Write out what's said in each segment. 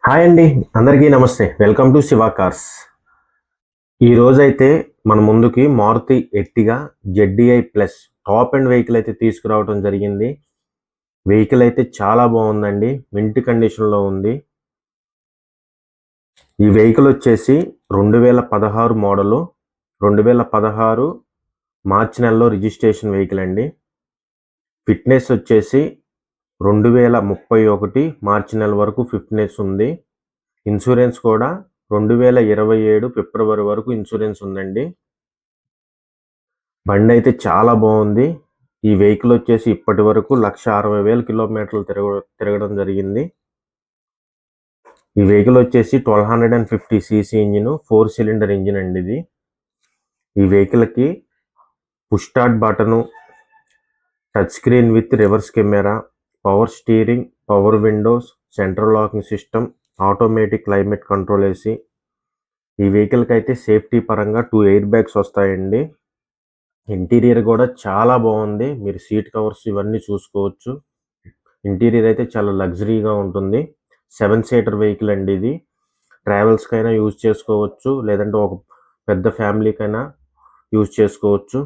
Hi అండి, అందరికీ నమస్తే. Welcome to Shiva Cars. ఈ రోజైతే మన ముందుకి Maruti Ertiga ZDI plus top end vehicle అయితే తీసుకురావడం జరిగింది. వెహికల్ అయితే చాలా బాగుందండి, మింట్ కండిషన్లో ఉంది. ఈ వెహికల్ వచ్చేసి 2016 మోడలు, 2016 మార్చి నెలలో రిజిస్ట్రేషన్ వెహికల్ అండి. ఫిట్నెస్ వచ్చేసి 2031 మార్చి నెల వరకు ఫిట్నెస్ ఉంది. ఇన్సూరెన్స్ కూడా 2027 ఫిబ్రవరి వరకు ఇన్సూరెన్స్ ఉందండి. బండి అయితే చాలా బాగుంది. ఈ వెహికల్ వచ్చేసి ఇప్పటి వరకు 1,60,000 కిలోమీటర్లు తిరగడం జరిగింది. ఈ వెహికల్ వచ్చేసి 1250 cc ఇంజిన్, 4 సిలిండర్ ఇంజిన్ అండి ఇది. ఈ వెహికల్కి push start button, touch screen with reverse camera, power steering, power Windows, central locking system, automatic climate control AC. ఈ వెహికల్కి అయితే సేఫ్టీ పరంగా 2 ఎయిర్ బ్యాగ్స్ వస్తాయండి. ఇంటీరియర్ కూడా చాలా బాగుంది. మీరు సీట్ కవర్స్ ఇవన్నీ చూసుకోవచ్చు. ఇంటీరియర్ అయితే చాలా లగ్జరీగా ఉంటుంది. 7 సీటర్ వెహికల్ అండి ఇది. ట్రావెల్స్కైనా యూజ్ చేసుకోవచ్చు, లేదంటే ఒక పెద్ద ఫ్యామిలీకైనా యూజ్ చేసుకోవచ్చు.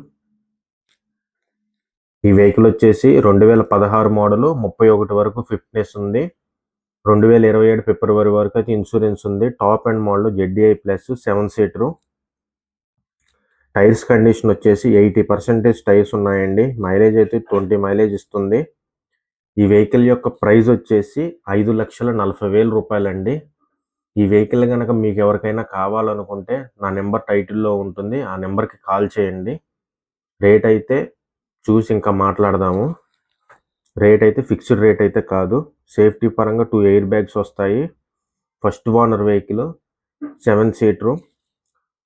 ఈ వెహికల్ వచ్చేసి 2016 మోడలు, 31 వరకు ఫిట్నెస్ ఉంది. 2027 ఫిబ్రవరి వరకు అయితే ఇన్సూరెన్స్ ఉంది. Top and model ZDi plus 7 సీటరు. Tyres condition వచ్చేసి 80% టైర్స్ ఉన్నాయండి. మైలేజ్ అయితే 20 మైలేజ్ ఇస్తుంది. ఈ వెహికల్ యొక్క ప్రైస్ వచ్చేసి 5,40,000 రూపాయలండి. ఈ వెహికల్ కనుక మీకు ఎవరికైనా కావాలనుకుంటే నా నెంబర్ టైటిల్లో ఉంటుంది, ఆ నెంబర్కి కాల్ చేయండి. రేట్ అయితే చూసి ఇంకా మాట్లాడదాము. రేట్ అయితే ఫిక్స్డ్ రేట్ అయితే కాదు. సేఫ్టీ పరంగా 2 ఎయిర్ బ్యాగ్స్ వస్తాయి. First owner vehicle, 7 seater,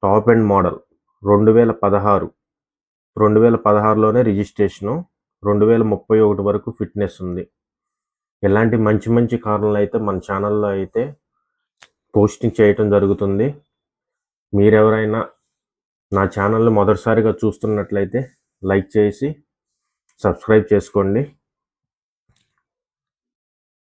top and model, 2016లోనే రిజిస్ట్రేషను, 2031 వరకు ఫిట్నెస్ ఉంది. ఇలాంటి మంచి మంచి కార్లను అయితే మన ఛానల్లో అయితే పోస్టింగ్ చేయటం జరుగుతుంది. మీరెవరైనా నా ఛానల్ని మొదటిసారిగా చూస్తున్నట్లయితే లైక్ చేసి సబ్స్క్రైబ్ చేసుకోండి.